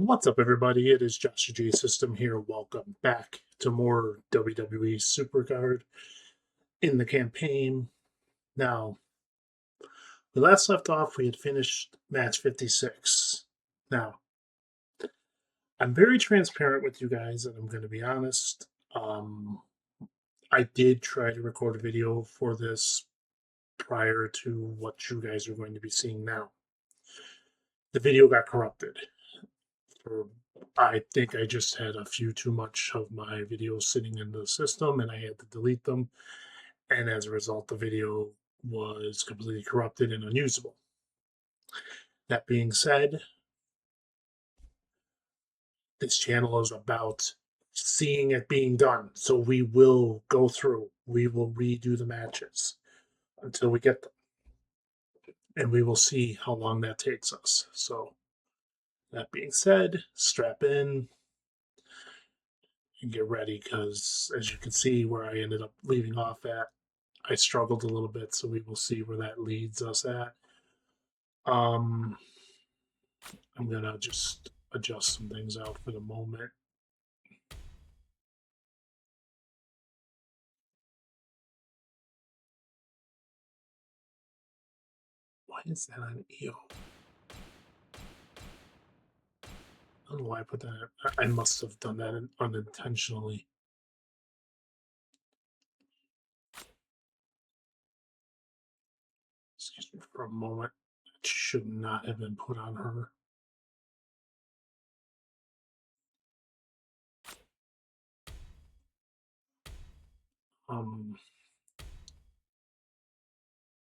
What's up, everybody? It is JOSHTHEJSYSTEM here. Welcome back to more WWE Supercard in the campaign. Now, we last left off, we had finished match 56. Now, I'm very transparent with you guys, and I'm going to be honest. I did try to record a video for this prior to what you guys are going to be seeing now. The video got corrupted. I think I just had a few too much of my videos sitting in the system and I had to delete them. And as a result, the video was completely corrupted and unusable. That being said, this channel is about seeing it being done. So we will go through, we will redo the matches until we get them. And we will see how long that takes us. So that being said, strap in and get ready, because as you can see where I ended up leaving off at, I struggled a little bit, so we will see where that leads us at. I'm gonna just adjust some things out for the moment. Why is that on EO? I don't know why I put that. I must have done that unintentionally. Excuse me for a moment. It should not have been put on her.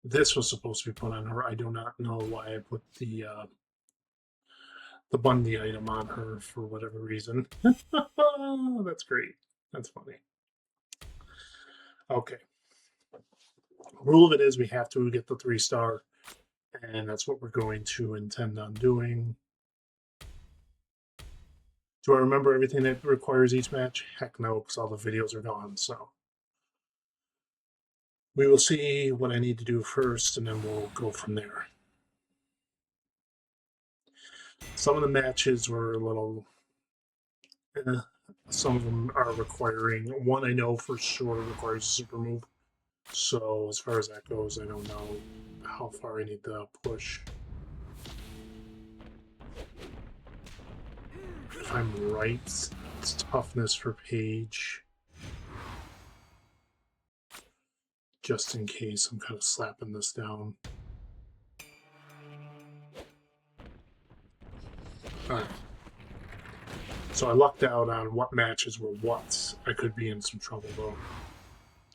This was supposed to be put on her. I do not know why I put the Bundy item on her for whatever reason. That's great. That's funny. Okay. Rule of it is we have to get the 3-star, and that's what we're going to intend on doing. Do I remember everything that requires each match? Heck no, because all the videos are gone. So we will see what I need to do first, and then we'll go from there. Some of the matches were a little... some of them are requiring... One I know for sure requires a super move. So as far as that goes, I don't know how far I need to push. If I'm right, it's toughness for Paige. Just in case, I'm kind of slapping this down. Alright. So I lucked out on what matches were what. I could be in some trouble though.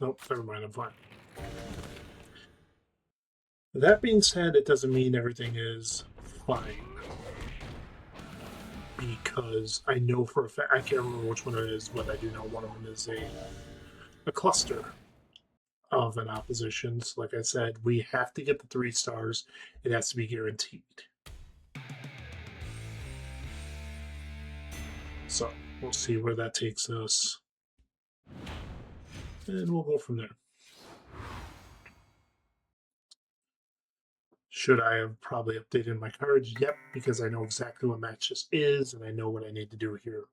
Nope, never mind, I'm fine. That being said, it doesn't mean everything is fine. Because I know for a fact, I can't remember which one it is, but I do know one of them is a cluster of an opposition. So like I said, we have to get the 3 stars. It has to be guaranteed. So we'll see where that takes us. And we'll go from there. Should I have probably updated my cards? Yep, because I know exactly what match this is, and I know what I need to do here.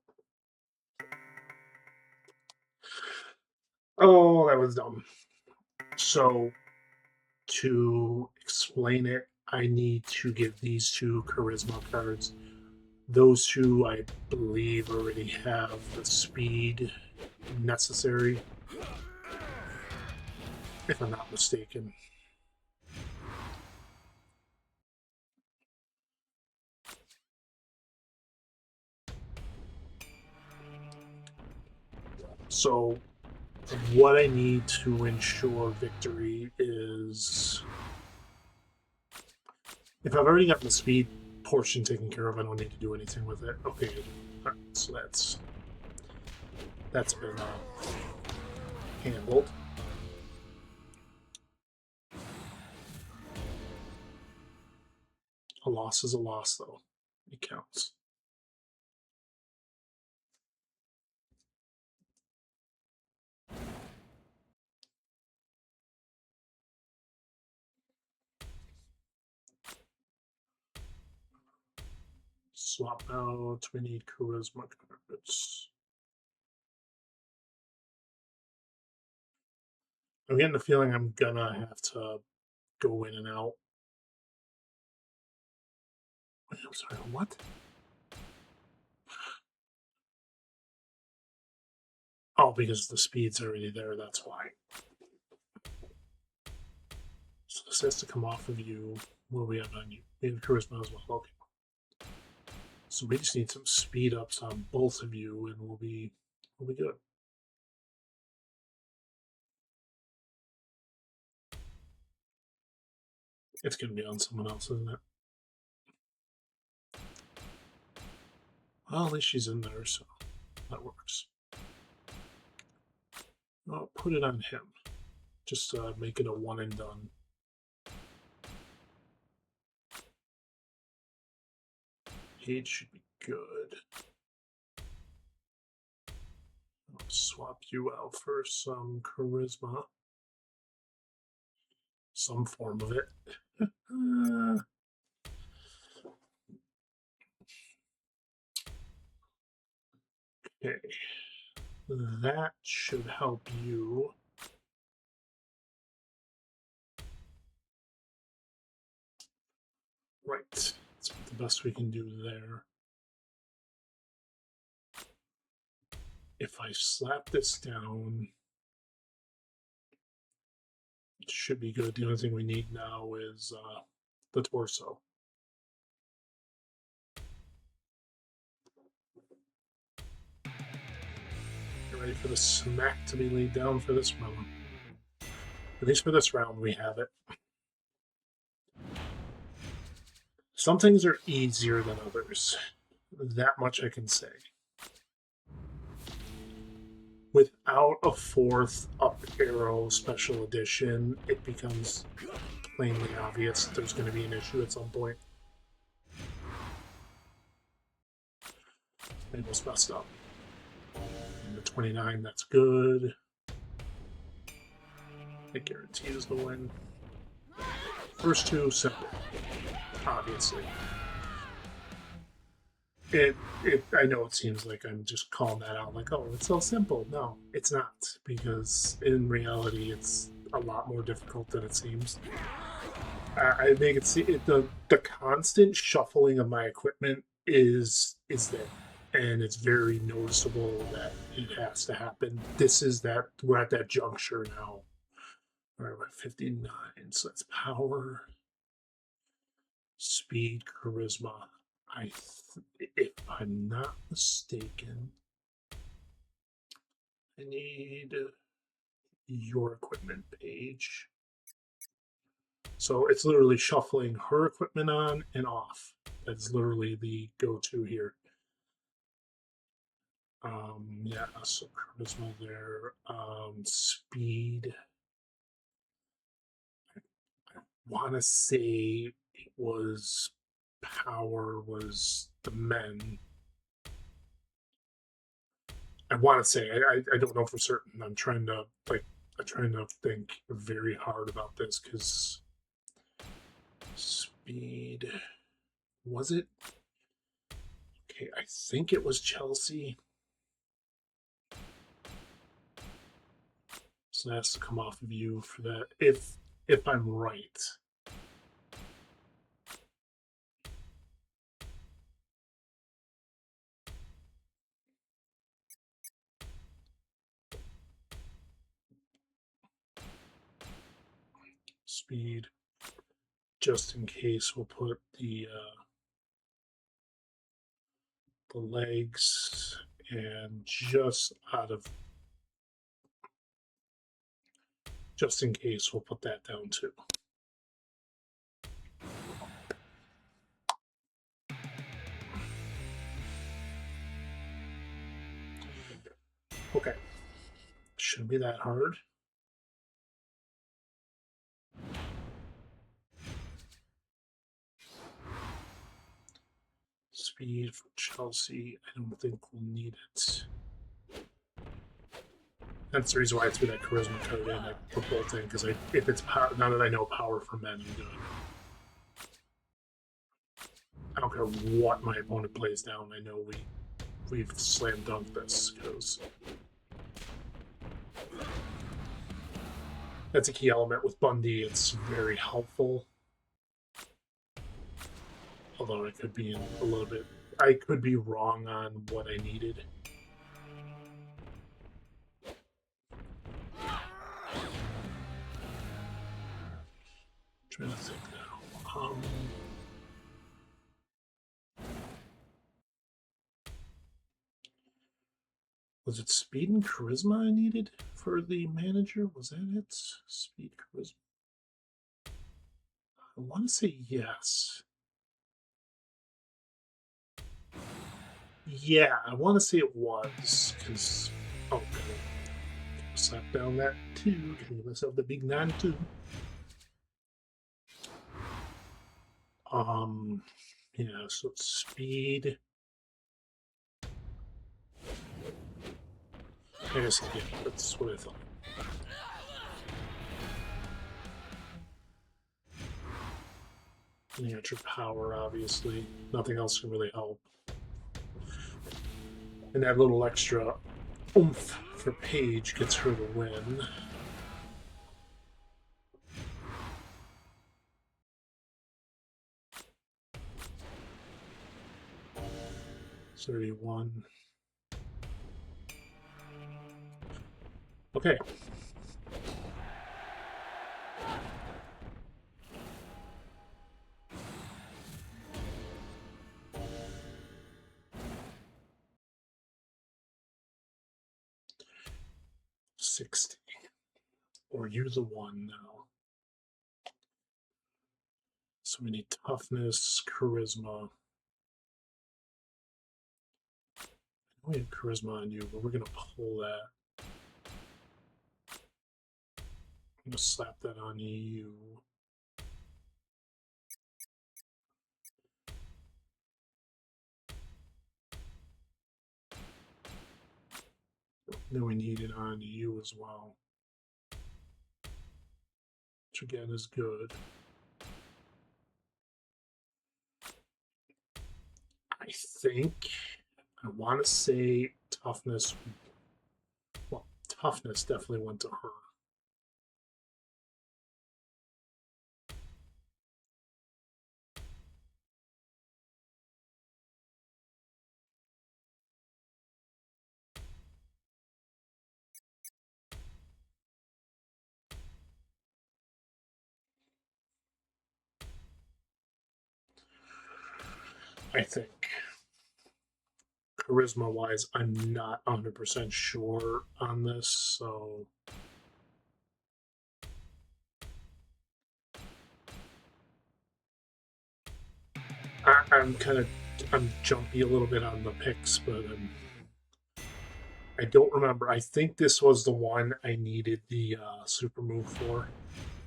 Oh, that was dumb. So, to explain it, I need to give these 2 charisma cards. Those 2, I believe, already have the speed necessary, if I'm not mistaken. So, what I need to ensure victory is, if I've already got the speed portion taken care of, I don't need to do anything with it. Okay, all right, so that's been handled. A loss is a loss, though. It counts. Swap out. We need charisma cards. I'm getting the feeling I'm gonna have to go in and out. Wait, I'm sorry, what? Oh, because the speed's already there, that's why. So this has to come off of you. What do we have on you? We have charisma as well. Okay. So we just need some speed ups on both of you, and we'll be good. It's gonna be on someone else, isn't it? Well, at least she's in there, so that works. I'll put it on him. Just make it a one and done. Page should be good. I'll swap you out for some charisma. Some form of it. Okay. That should help you. Right. That's the best we can do there. If I slap this down, it should be good. The only thing we need now is the torso. Get ready for the smack to be laid down for this round. At least for this round, we have it. Some things are easier than others. That much I can say. Without a 4th up arrow special edition, it becomes plainly obvious that there's going to be an issue at some point. It was messed up. And the 29, that's good. It guarantees the win. First two, simple. Obviously. I know it seems like I'm just calling that out, like, oh, it's so simple. No, it's not, because in reality, it's a lot more difficult than it seems. I make it see the constant shuffling of my equipment is there, and it's very noticeable that it has to happen. We're at that juncture now. All right, we're at 59, so that's power, speed, charisma. If I'm not mistaken, I need your equipment page. So it's literally shuffling her equipment on and off. That's literally the go-to here. Yeah, so charisma there. Speed. I want to say it was power was the men. I want to say I don't know for certain. I'm trying to think very hard about this because speed, was it? Okay, I think it was Chelsea. So that has to come off of you for that. If I'm right. Speed. Just in case, we'll put the legs, and just in case, we'll put that down too. Okay. Shouldn't be that hard. Speed for Chelsea. I don't think we'll need it. That's the reason why I threw that charisma card in. I put both in because if it's power, now that I know power for men, I'm good. I don't care what my opponent plays down. I know we've slam dunked this because that's a key element with Bundy. It's very helpful. Although I could be a little bit, I could be wrong on what I needed. Trying to think now. Was it speed and charisma I needed for the manager? Was that it? Speed, charisma. I want to say yes. Yeah, I want to say it was because okay, slap down that 2. Give myself the big 9-2. Yeah, so it's speed. I guess, yeah, that's what I thought. And you got your power, obviously. Nothing else can really help. And that little extra oomph for Paige gets her the win. $31. Okay. $60. Or you're the one now. So we need toughness, charisma. We have charisma on you, but we're going to pull that. I'm going to slap that on you. Then we need it on you as well. Which again is good. I think I want to say toughness. Well, toughness definitely went to her. I think. Charisma wise, I'm not 100% sure on this, so. I'm jumpy a little bit on the picks, but I don't remember. I think this was the one I needed the super move for.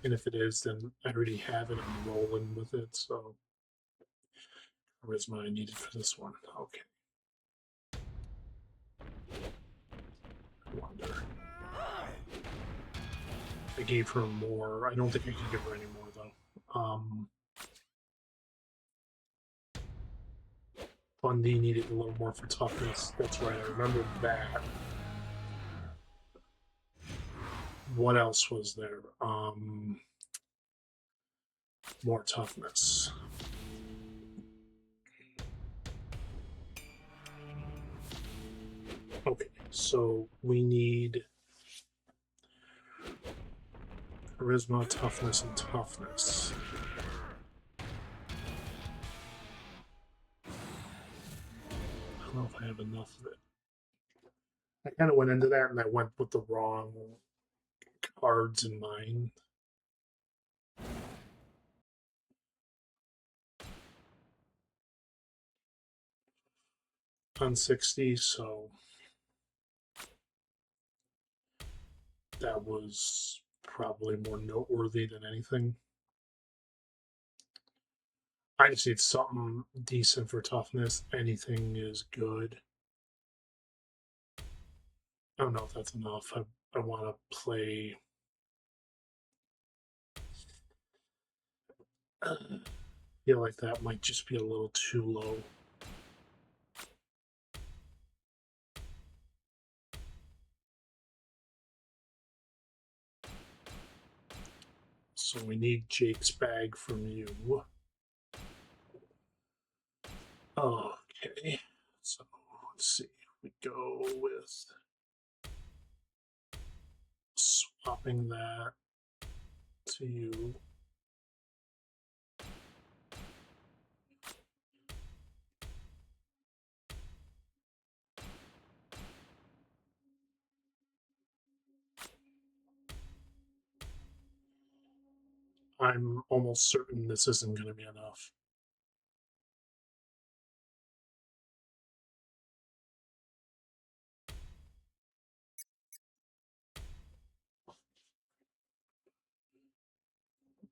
And if it is, then I already have it. I'm rolling with it, so. Charisma I needed for this one. Okay. I wonder. I gave her more. I don't think I could give her any more, though. Bundy needed a little more for toughness. That's right. I remember that. What else was there? More toughness. Okay, so we need charisma, toughness, and toughness. I don't know if I have enough of it. I kind of went into that and I went with the wrong cards in mind. On 60, so that was probably more noteworthy than anything. I just need something decent for toughness. Anything is good. I don't know if that's enough. I want to play. feel like that might just be a little too low. So we need Jake's bag from you. Okay, so let's see. We go with swapping that to you. I'm almost certain this isn't going to be enough.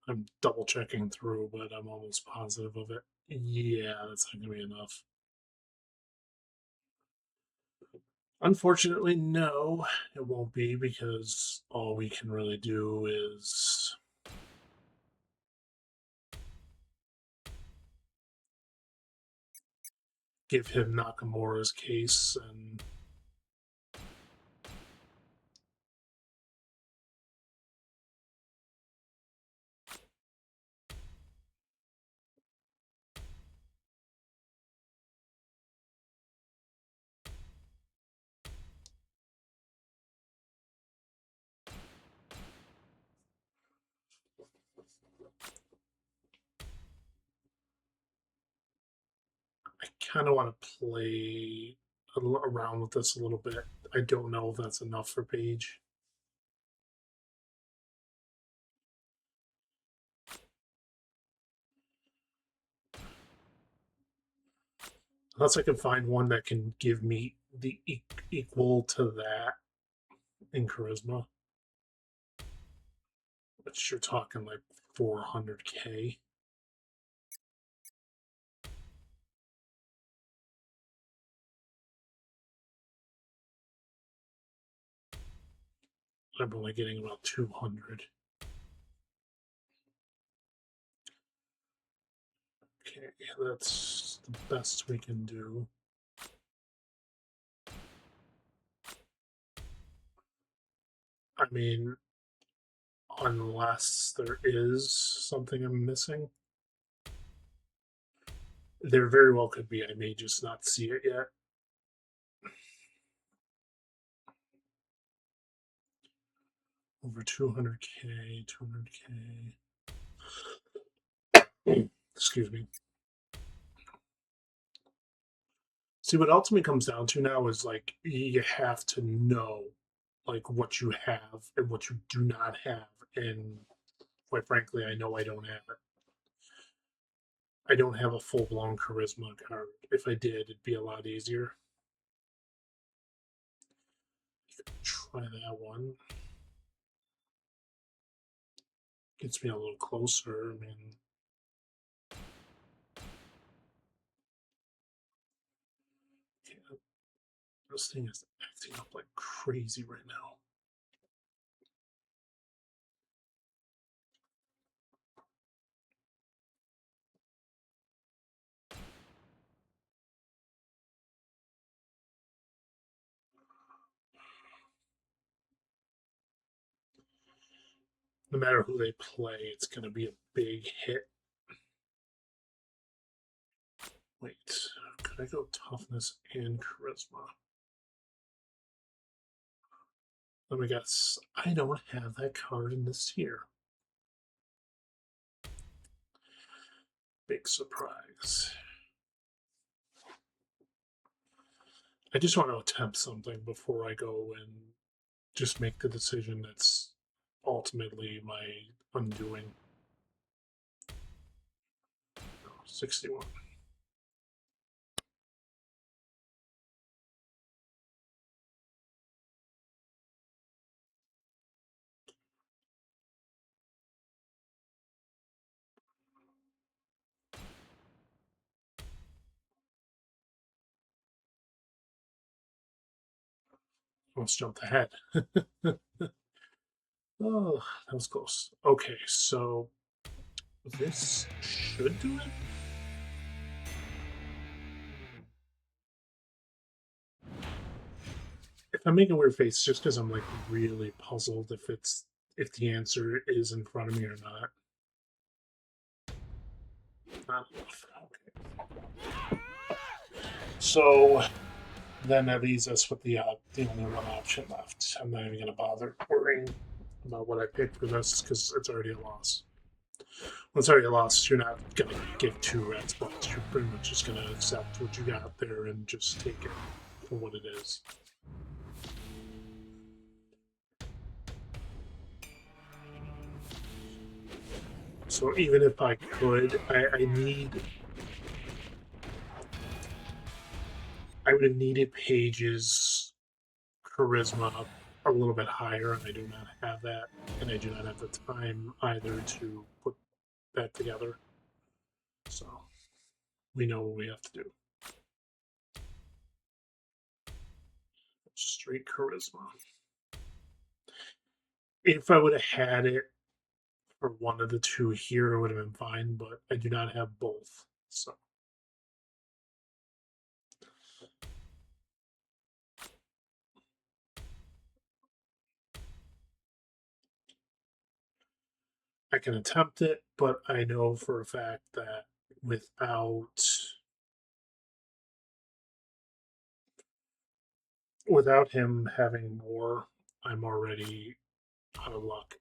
I'm double checking through, but I'm almost positive of it. Yeah, that's not going to be enough. Unfortunately, no, it won't be, because all we can really do is give him Nakamura's case, and I kind of want to play around with this a little bit. I don't know if that's enough for Paige. Unless I can find one that can give me the equal to that in charisma, which you're talking like 400k. I'm only getting about 200. Okay, that's the best we can do. I mean, unless there is something I'm missing. There very well could be. I may just not see it yet. Over 200k, 200k. Excuse me. See, what ultimately comes down to now is like you have to know like what you have and what you do not have. And quite frankly, I know I don't have it. I don't have a full blown charisma card. If I did, it'd be a lot easier. Try that one. Gets me a little closer. I mean, this thing is acting up like crazy right now. No matter who they play, it's going to be a big hit. Wait, could I go toughness and charisma? Let me guess. I don't have that card in this tier. Big surprise. I just want to attempt something before I go and just make the decision that's ultimately my undoing. 61. Almost jumped ahead. Oh, that was close. Okay, so This should do it. If I'm making a weird face, just because I'm like really puzzled if the answer is in front of me or not. Not enough. Okay. So then that leaves us with the only one option left. I'm not even going to bother worrying about what I picked for this because it's already a loss. When it's already a loss, you're not going to give two rats balls. You're pretty much just going to accept what you got there and just take it for what it is. So even if I could, I would have needed Paige's charisma a little bit higher, and I do not have that, and I do not have the time either to put that together. So we know what we have to do. Straight charisma. If I would have had it for one of the two here, it would have been fine, but I do not have both. So I can attempt it, but I know for a fact that without him having more, I'm already out of luck.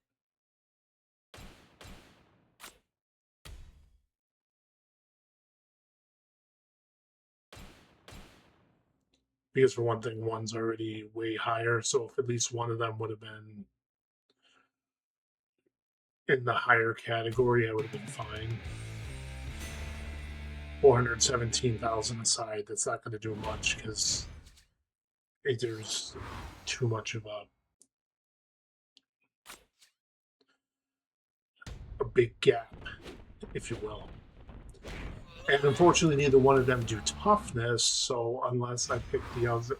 Because for one thing, one's already way higher, so if at least one of them would have been in the higher category, I would have been fine. 417,000 aside, that's not going to do much because there's too much of a big gap, if you will. And unfortunately, neither one of them do toughness. So unless I pick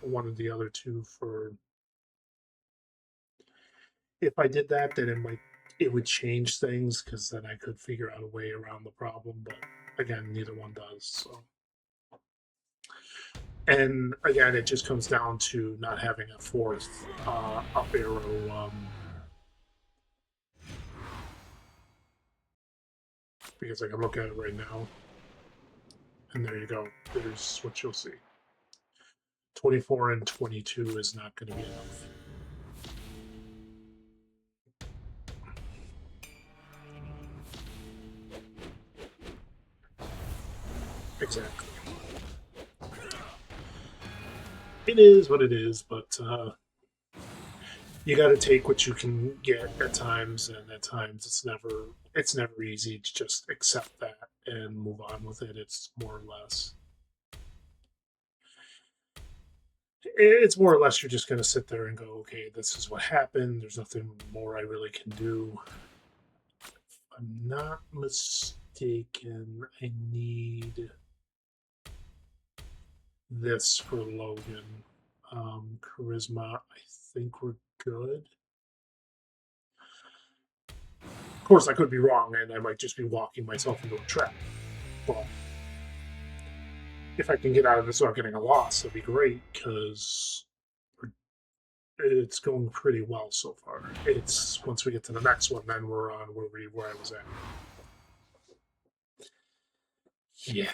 one of the other two for, if I did that, then it would change things because then I could figure out a way around the problem. But again, neither one does. So, and again, it just comes down to not having a fourth up arrow. Because I can look at it right now, and there you go. There's what you'll see. 24 and 22 is not going to be enough. Exactly. It is what it is, but you got to take what you can get at times, and at times it's never easy to just accept that and move on with it. It's more or less you're just going to sit there and go, okay, this is what happened. There's nothing more I really can do. If I'm not mistaken, I need this for Logan. Charisma, I think we're good. Of course, I could be wrong, and I might just be walking myself into a trap. But if I can get out of this without getting a loss, that'd be great, because it's going pretty well so far. It's once we get to the next one, then we're on where I was at. Yeah,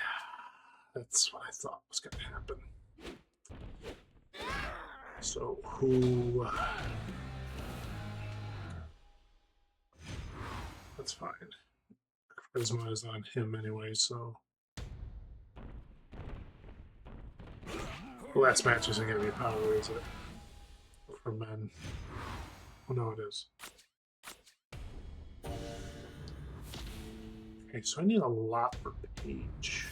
that's what I thought was going to happen. So who? That's fine. Charisma is on him anyway, so the last match isn't going to be power, is it? For men. Oh no, it is. Okay, so I need a lot for Paige.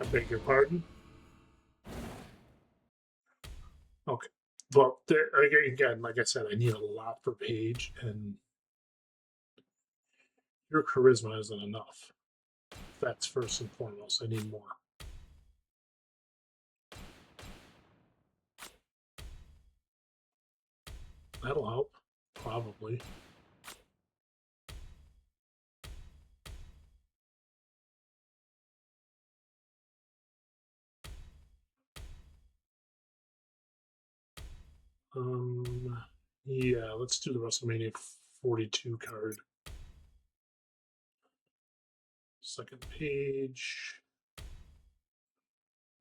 I beg your pardon? Okay. Well, again, like I said, I need a lot for Paige, and your charisma isn't enough. That's first and foremost. I need more. That'll help, probably. Yeah, let's do the WrestleMania 42 card. Second page.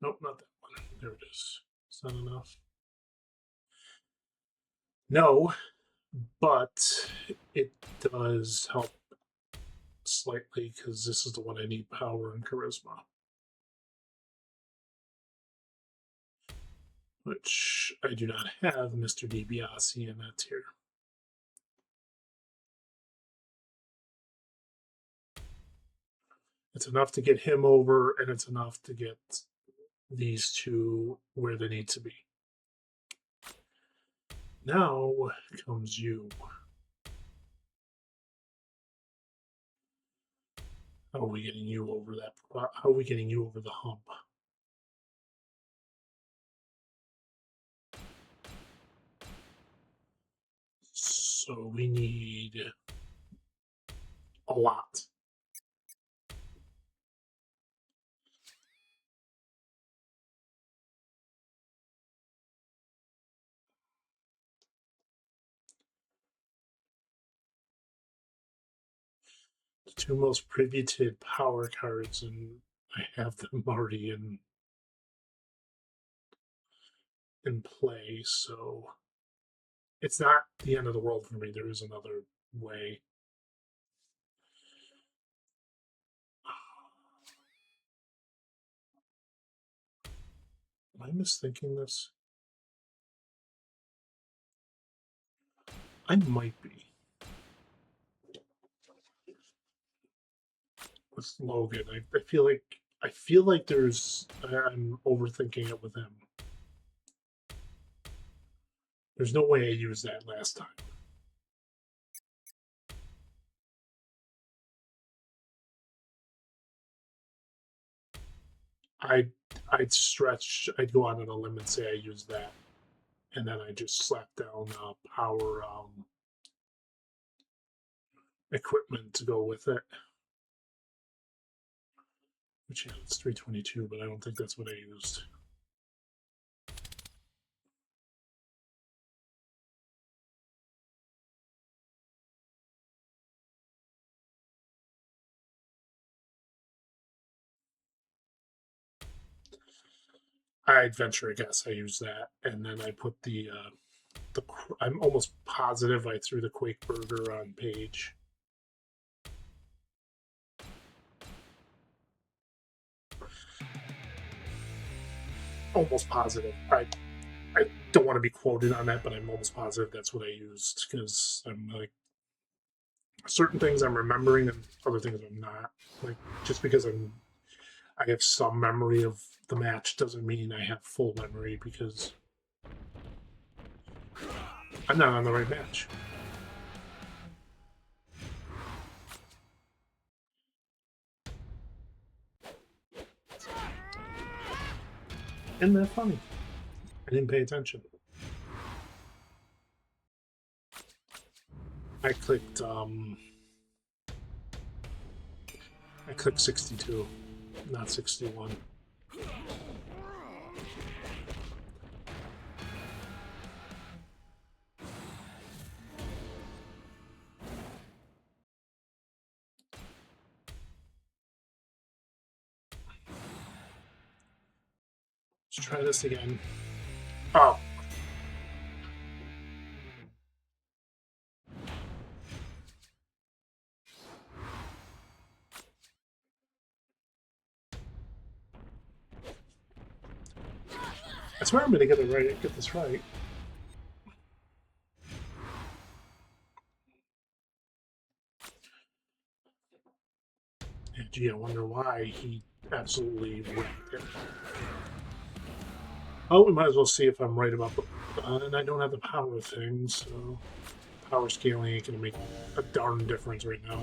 Nope, not that one. There it is. Is that enough? No, but it does help slightly because this is the one I need power and charisma. Which I do not have Mr. DiBiase in that tier. It's enough to get him over, and it's enough to get these two where they need to be. Now comes you. How are we getting you over that? How are we getting you over the hump? So we need a lot. The two most privited power cards, and I have them already in play, so it's not the end of the world for me. There is another way. Am I misthinking this? I might be. With Logan, I feel like I'm overthinking it with him. There's no way I used that last time. I'd stretch. I'd go on a limb and say I used that, and then I just slap down power equipment to go with it. Which, yeah, it's 322, but I don't think that's what I used. I'd venture a guess I used that, and then I put the I'm almost positive I threw the Quake Burger on page. Almost positive. I don't want to be quoted on that, but I'm almost positive that's what I used because I'm like certain things I'm remembering and other things I'm not. Like just because I have some memory of the match doesn't mean I have full memory because I'm not on the right match. Isn't that funny? I didn't pay attention. I clicked 62, not 61. Let's try this again. Oh. I swear I'm gonna get this right. Yeah, gee, I wonder why he absolutely wrecked it. Oh, we might as well see if I'm right about the. And I don't have the power thing, so power scaling ain't gonna make a darn difference right now.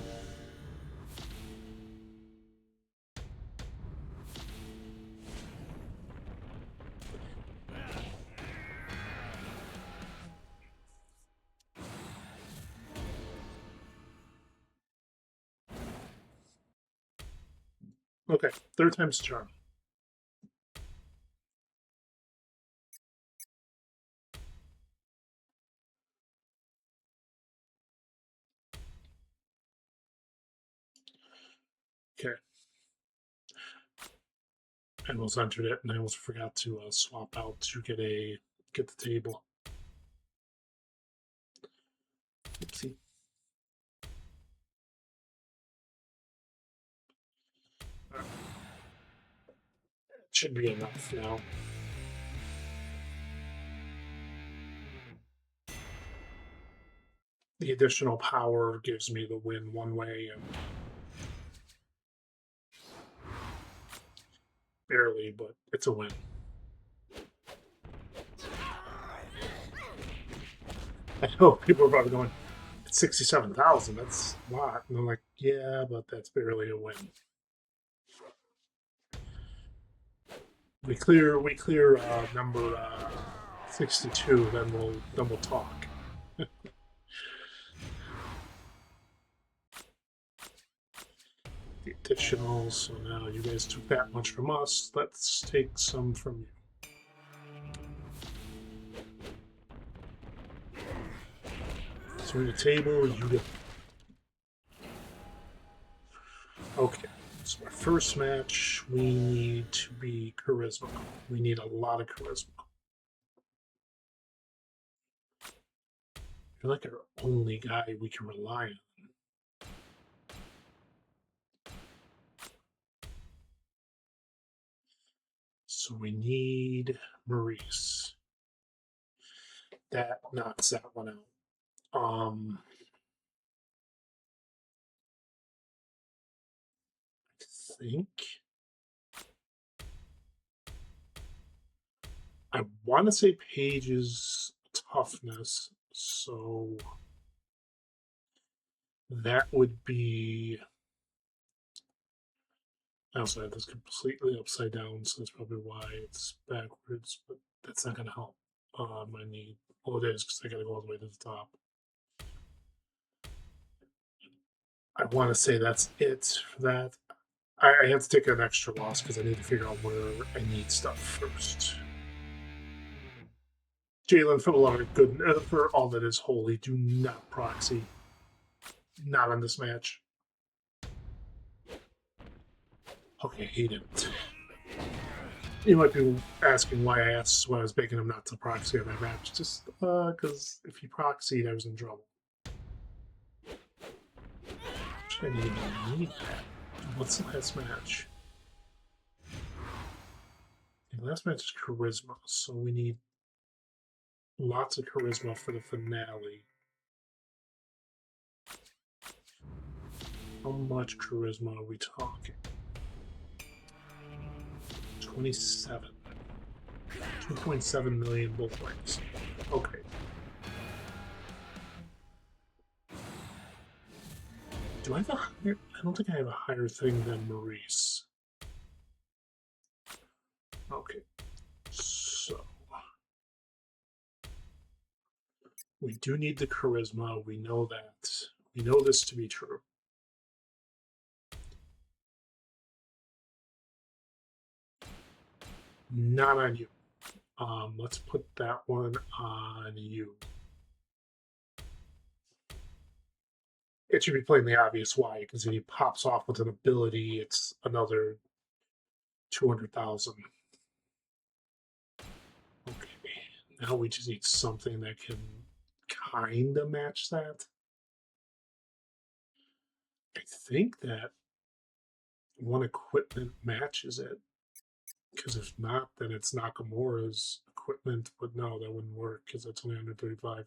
Okay, third time's the charm. Okay. I almost entered it, and I almost forgot to swap out to get the table. Oopsie. Should be enough now. The additional power gives me the win one way, and barely, but it's a win. I know people are probably going, it's 67,000. That's a lot, and I'm like, yeah, but that's barely a win. We clear number 62, then we'll talk. The additional, so now you guys took that much from us. Let's take some from you. So the table, you get. Okay, so our first match, we need to be charisma. We need a lot of charisma. You're like our only guy we can rely on. So we need Maurice. That knocks that one out. I think I want to say Paige's toughness, so that would be. I also had this completely upside down, so that's probably why it's backwards, but that's not going to help my need. Well, it is, because I got to go all the way to the top. I want to say that's it for that. I have to take an extra loss because I need to figure out where I need stuff first. Jalen, for the love of good, for all that is holy, do not proxy. Not on this match. Okay, he didn't. You might be asking why I asked when I was begging him not to proxy on that match. Just because if he proxied, I was in trouble. I didn't even need that. What's the last match? The last match is charisma, so we need lots of charisma for the finale. How much charisma are we talking? 27. 2.7 million both ways. Okay. Do I have a higher? I don't think I have a higher thing than Maurice. Okay. So we do need the charisma. We know that. We know this to be true. Not on you. Let's put that one on you. It should be playing the obvious why, because if he pops off with an ability, it's another 200,000. Okay, now we just need something that can kind of match that. I think that one equipment matches it, because if not, then it's Nakamura's equipment. But no, that wouldn't work because that's only 135.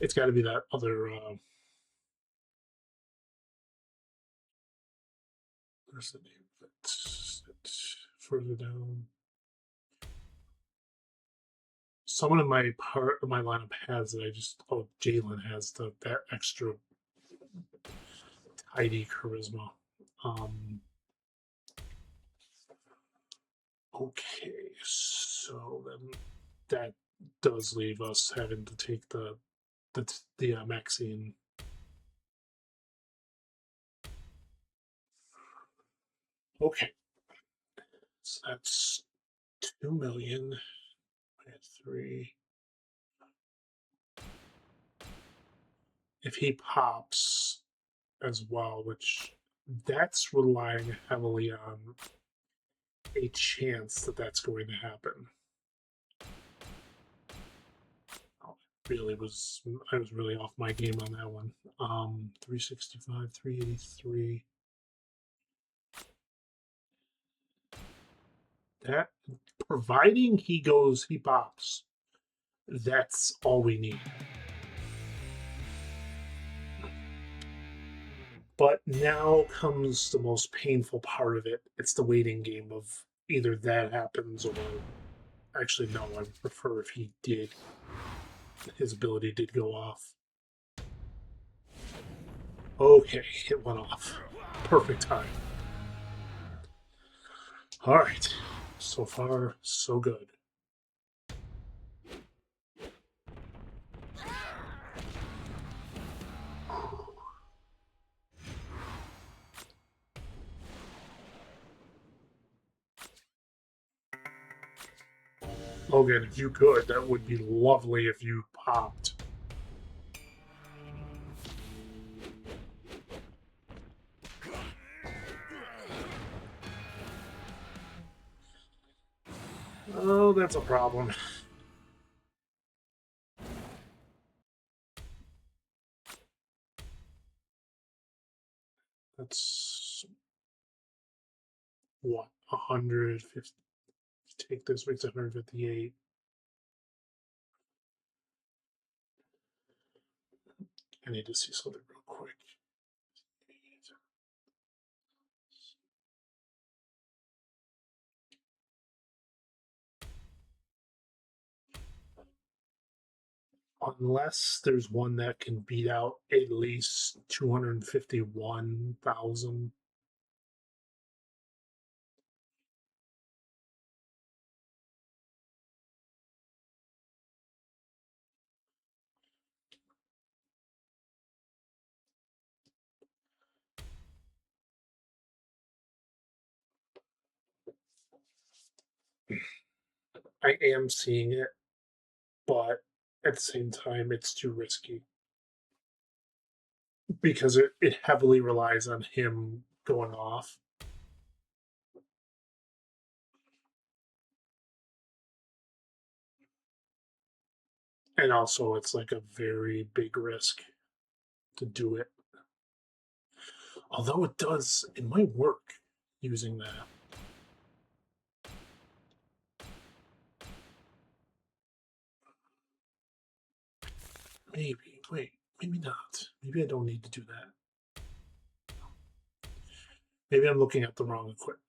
It's got to be that other. Where's the name of it? Further down. Someone in my part of my lineup has it. Jalen has that extra tidy charisma. Okay, so then that does leave us having to take the Maxine. Okay, so that's 2 million. 3. If he pops as well, which that's relying heavily on a chance that that's going to happen. I was really off my game on that one. 365, 383. That, providing he pops, that's all we need. But now comes the most painful part of it. It's the waiting game of either that happens or actually no, I would prefer if his ability did go off. Okay, it went off. Perfect time. All right. So far, so good. Logan, if you could, that would be lovely if you popped. Oh, that's a problem. That's what, 150. Take this, makes 158. I need to see something real quick. Unless there's one that can beat out at least 251,000. I am seeing it, but at the same time, it's too risky because it heavily relies on him going off. And also, it's like a very big risk to do it. Although it might work using that. Maybe. Wait, maybe not. Maybe I don't need to do that. Maybe I'm looking at the wrong equipment.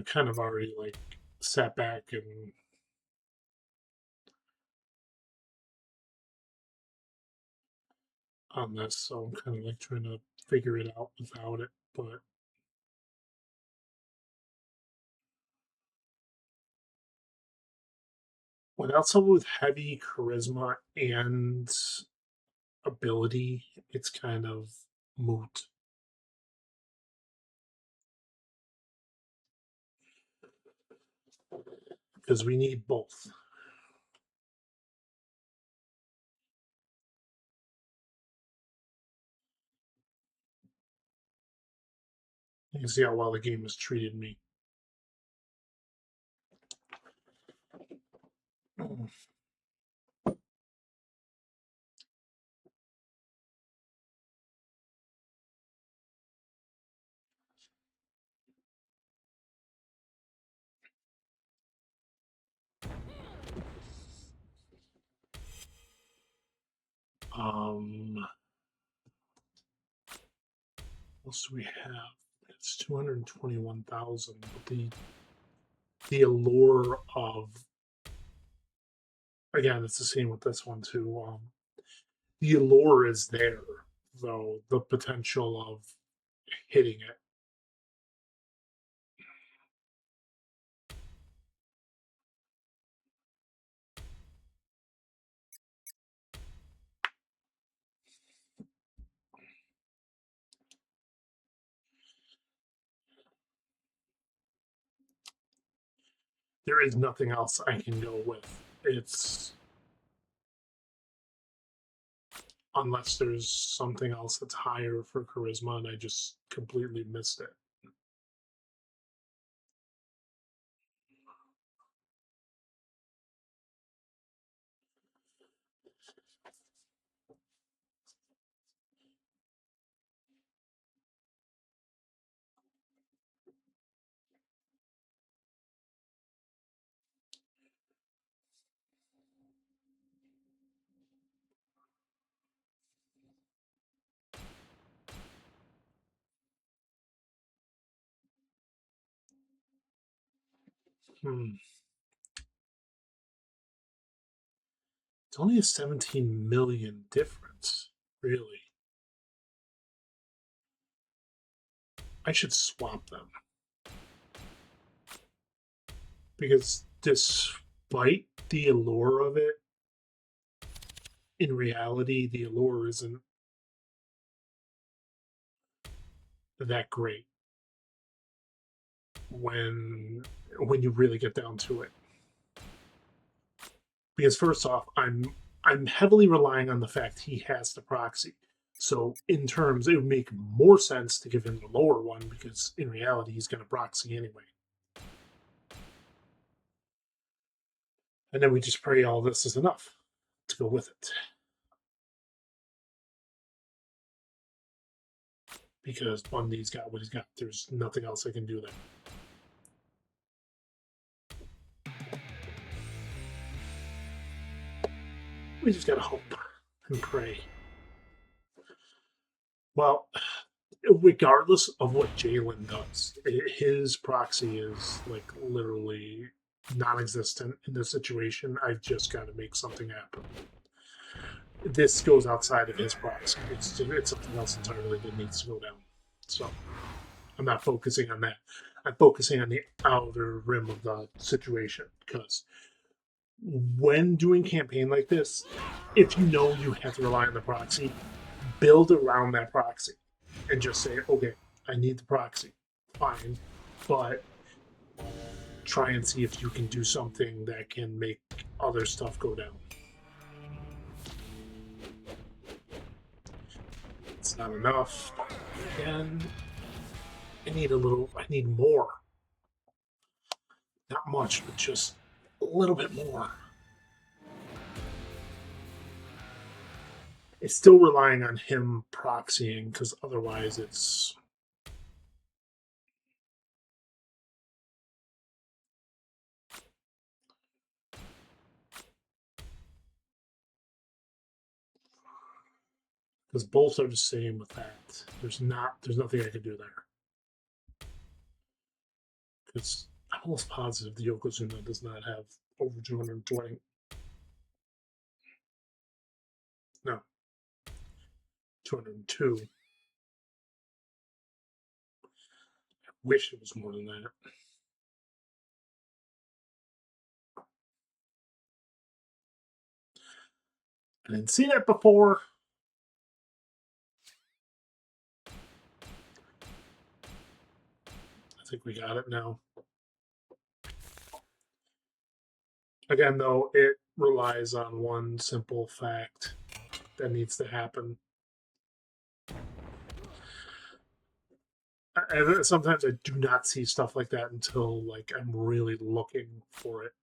Kind of already like sat back and on this, so I'm kind of like trying to figure it out without it. But without someone with heavy charisma and ability, it's kind of moot. Because we need both. You can see how well the game has treated me. What else do we have? It's 221,000. But the allure of, again, it's the same with this one too. The allure is there. though, the potential of hitting it. There is nothing else I can go with. It's unless there's something else that's higher for charisma and I just completely missed it. It's only a 17 million difference, really. I should swap them. Because despite the allure of it, in reality, the allure isn't that great when you really get down to it. Because first off, I'm heavily relying on the fact he has the proxy. So in terms, it would make more sense to give him the lower one because in reality he's going to proxy anyway. And then we just pray all this is enough to go with it. Because Bundy's got what he's got. There's nothing else I can do there. We just gotta hope and pray. Well, regardless of what Jalen does, his proxy is like literally non-existent in this situation. I've just got to make something happen. This goes outside of his proxy. It's something else entirely that needs to go down. So I'm not focusing on that. I'm focusing on the outer rim of the situation because when doing campaign like this, if you know you have to rely on the proxy, build around that proxy and just say, okay, I need the proxy. Fine. But try and see if you can do something that can make other stuff go down. It's not enough. And I need more. Not much, but just a little bit more. It's still relying on him proxying because otherwise it's because both are the same with that. There's nothing I can do there. Because I'm almost positive the Yokozuna does not have over 220. No. 202. I wish it was more than that. I didn't see that before. I think we got it now. Again, though, it relies on one simple fact that needs to happen. And sometimes I do not see stuff like that until like I'm really looking for it.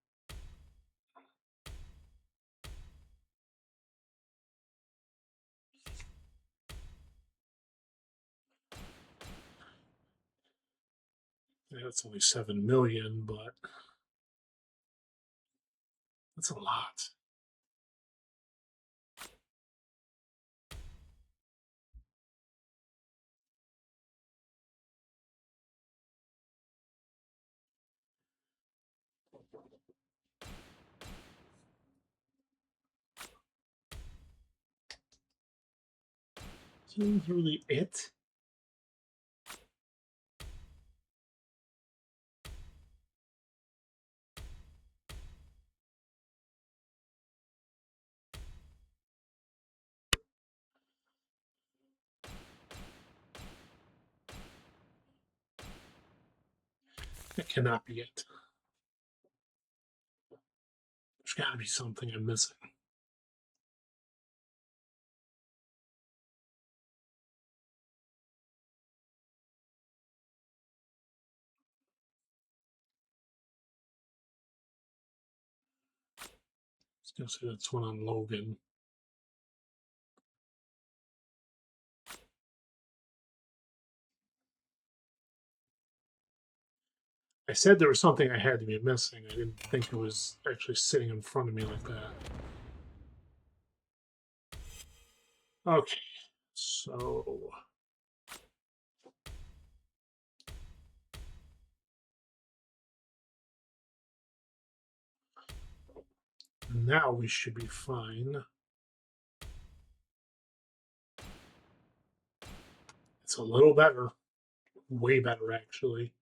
Yeah, it's only 7 million, but that's a lot. really it? That cannot be it. There's got to be something I'm missing. I was going to say that's one on Logan. I said there was something I had to be missing. I didn't think it was actually sitting in front of me like that. Okay, so now we should be fine. It's a little better. Way better, actually.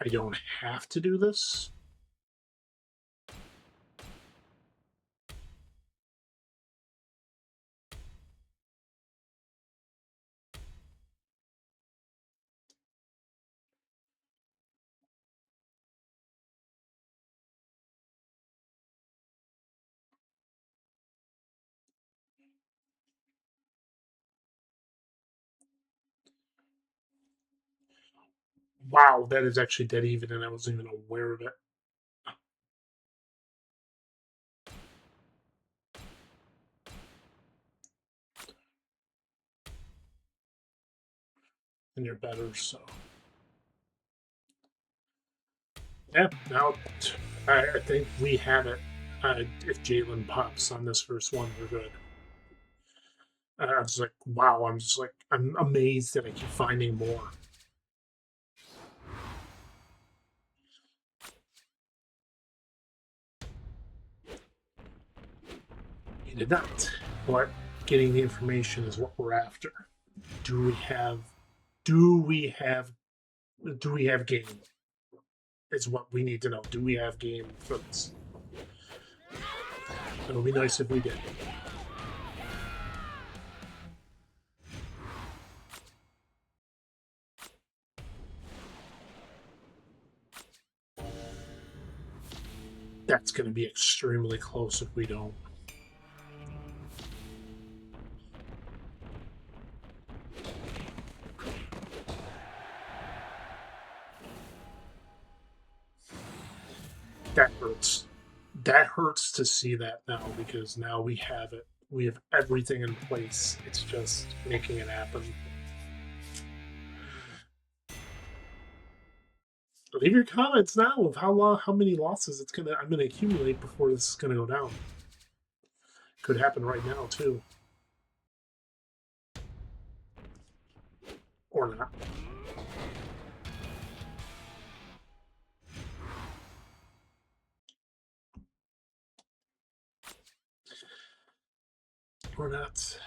I don't have to do this. Wow, that is actually dead even, and I wasn't even aware of it. And you're better, so. Yeah, now I think we have it. If Jalen pops on this first one, we're good. I was like, wow, I'm amazed that I keep finding more. He did not. But getting the information is what we're after. Do we have game? Is what we need to know. Do we have game for this? It would be nice if we did. That's going to be extremely close if we don't. That hurts. That hurts to see that now, because now we have it. We have everything in place. It's just making it happen. Leave your comments now of how many losses I'm gonna accumulate before this is gonna go down. Could happen right now too, or not. Or not.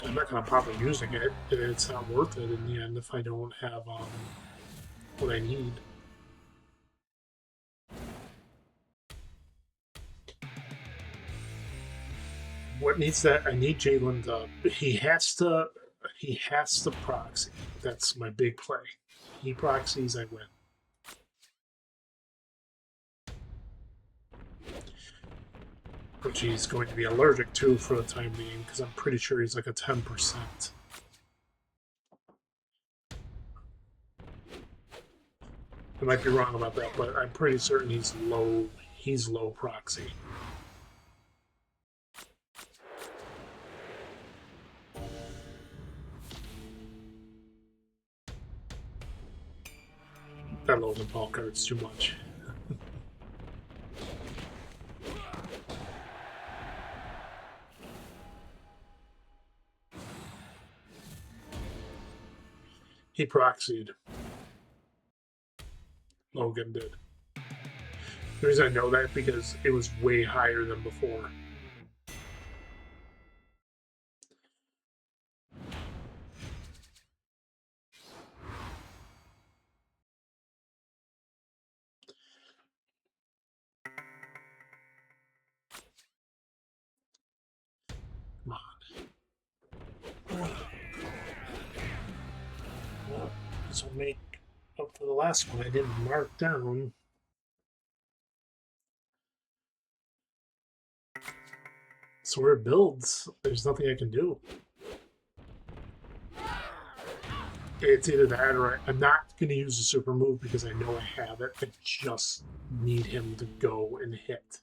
I'm not gonna bother using it. It's not worth it in the end if I don't have what I need. What needs that? I need Jalen to. He has to proxy. That's my big play. He proxies, I win. Which he's going to be allergic to for the time being, because I'm pretty sure he's like a 10%. I might be wrong about that, but I'm pretty certain he's low. He's low proxy. That Logan Paul card's too much. He proxied. Logan did. The reason I know that because it was way higher than before. Come on. Well, this will make up for the last one I didn't mark down. So where it builds, there's nothing I can do. It's either that or I'm not going to use the super move because I know I have it. I just need him to go and hit.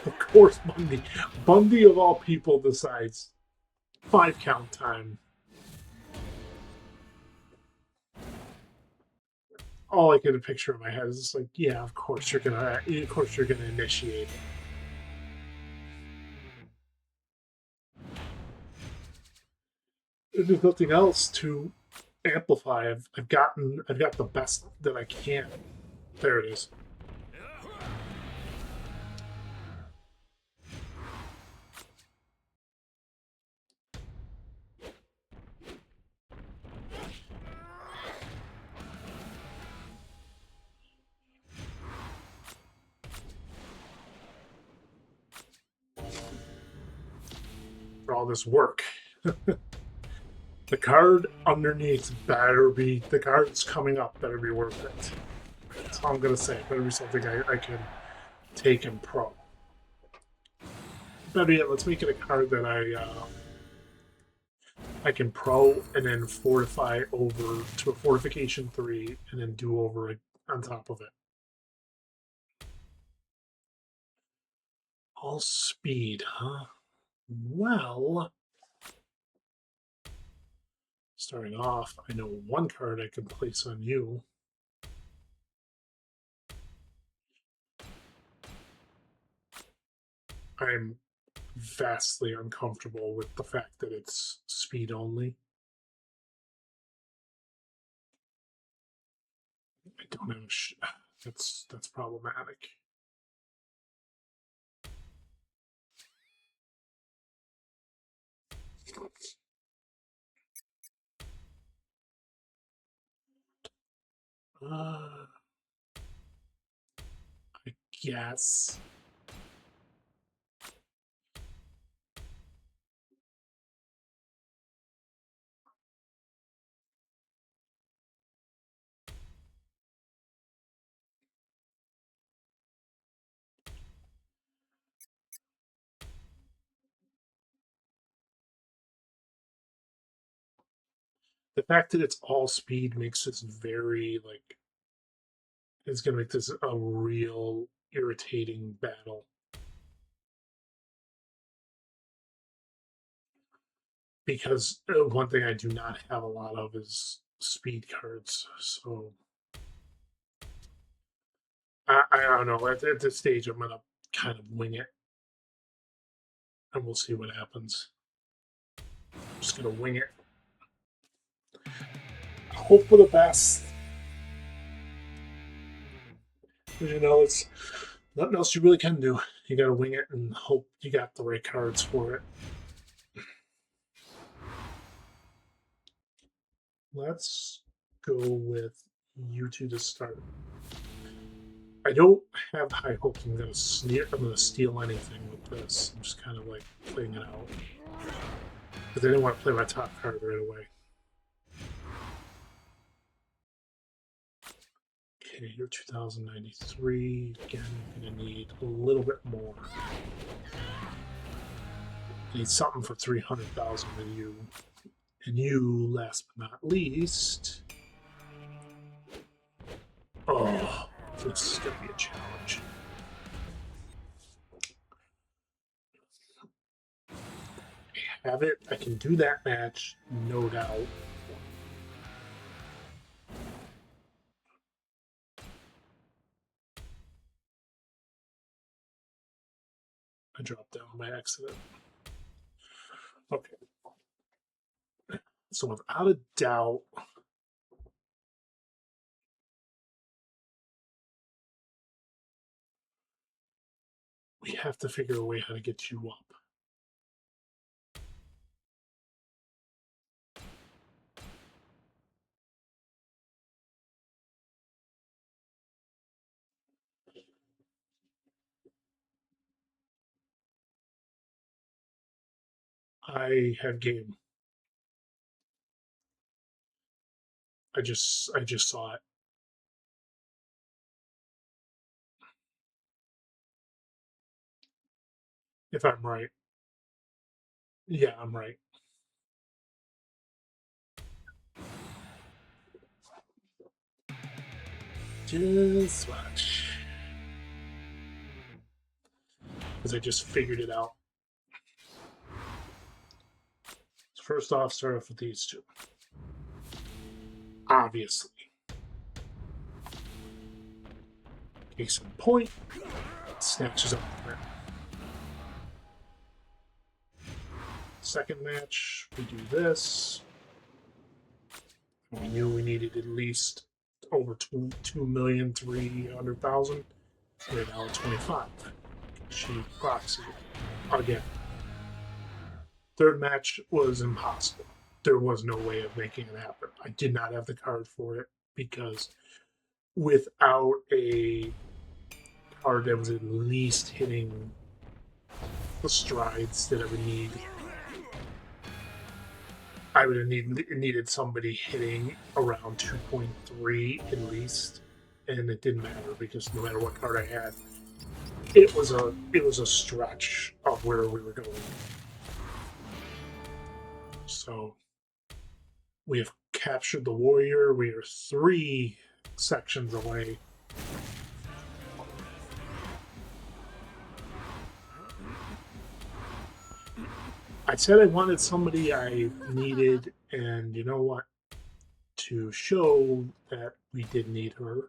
Of course, Bundy. Bundy, of all people, decides 5 count time. All I get a picture in my head is like, yeah, of course you're gonna initiate it. There's nothing else to amplify. I've got the best that I can. There it is. For all this work. The card underneath better be the card that's coming up better be worth it. That's all I'm gonna say. Better be something I can take and pro. Better yet, let's make it a card that I can pro and then fortify over to a fortification 3 and then do over it on top of it. All speed, huh? Well, starting off, I know one card I can place on you. I'm vastly uncomfortable with the fact that it's speed only. I don't have that's problematic. I guess. The fact that it's all speed makes this very, like, it's going to make this a real irritating battle. Because one thing I do not have a lot of is speed cards. So I don't know. At this stage, I'm going to kind of wing it. And we'll see what happens. I'm just going to wing it. Hope for the best. Because, you know, it's nothing else you really can do. You got to wing it and hope you got the right cards for it. Let's go with you two to start. I don't have high hopes I'm going to steal anything with this. I'm just kind of like playing it out. Because I didn't want to play my top card right away. Okay, you're 2093. Again, I'm going to need a little bit more. I need something for 300,000 with you. And you, last but not least. Oh, this is going to be a challenge. I have it. I can do that match, no doubt. I dropped down by accident. Okay. So without a doubt, we have to figure a way how to get you up. I have game. I just saw it. If I'm right. Yeah, I'm right. Just watch. Because I just figured it out. So first off, start off with these two. Obviously. Case in point, snatches up the grip. Second match, we do this. We knew we needed at least over 2,300,000. We're now at 25. She proxied again. Third match was impossible. There was no way of making it happen. I did not have the card for it because without a card that was at least hitting the strides that I would need, I would have needed somebody hitting around 2.3 at least, and it didn't matter because no matter what card I had, it was a stretch of where we were going. So we have captured the warrior. We are 3 sections away. I said I wanted somebody I needed, and you know what? To show that we did need her.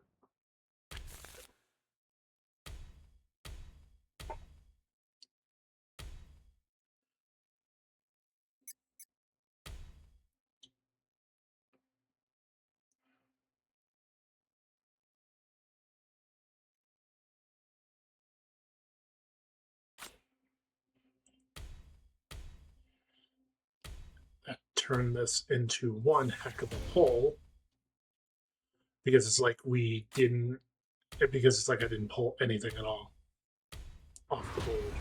That turned this into one heck of a pull because it's like we didn't, because it's like I didn't pull anything at all off the board.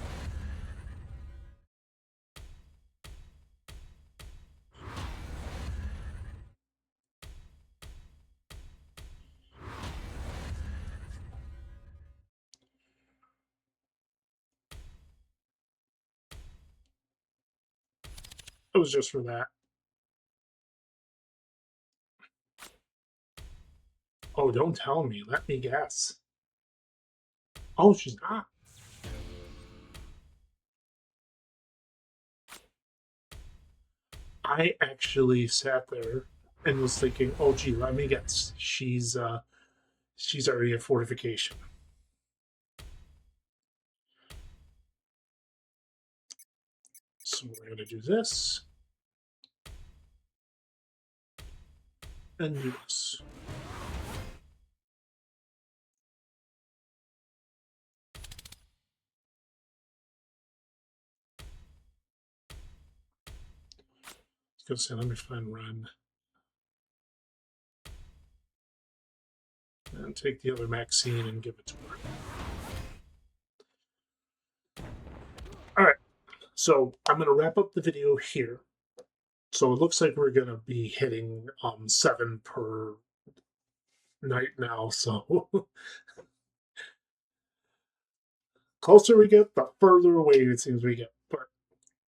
It was just for that. Oh, don't tell me. Let me guess. Oh, she's not. I actually sat there and was thinking, oh, gee, let me guess. She's already at fortification. So we're going to do this and do this. Let's go say, let me find Ren. And take the other Maxine and give it to her. All right, so I'm going to wrap up the video here. So it looks like we're going to be hitting 7 per night now. So closer we get, the further away it seems we get. But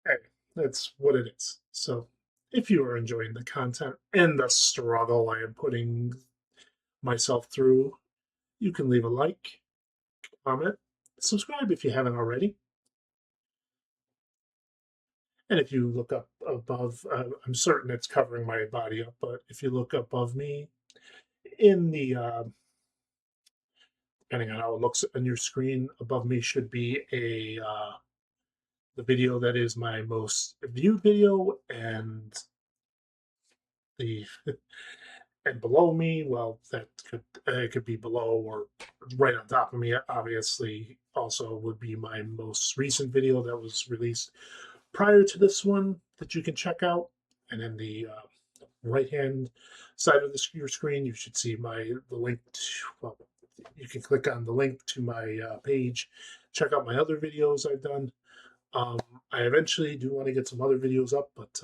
hey, that's what it is. So if you are enjoying the content and the struggle I am putting myself through, you can leave a like, comment, subscribe if you haven't already. And if you look up above, I'm certain it's covering my body up, but if you look above me in the, depending on how it looks on your screen, above me should be a the video that is my most viewed video, and the and below me, well, that could it could be below or right on top of me. Obviously, also would be my most recent video that was released prior to this one that you can check out. And then the right hand side of your screen, you should see the link to, well, you can click on the link to my page, check out my other videos I've done. I eventually do want to get some other videos up, but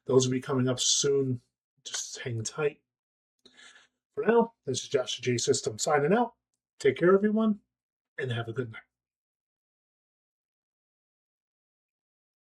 those will be coming up soon. Just hang tight. For now, this is Josh the J System signing out. Take care, everyone, and have a good night.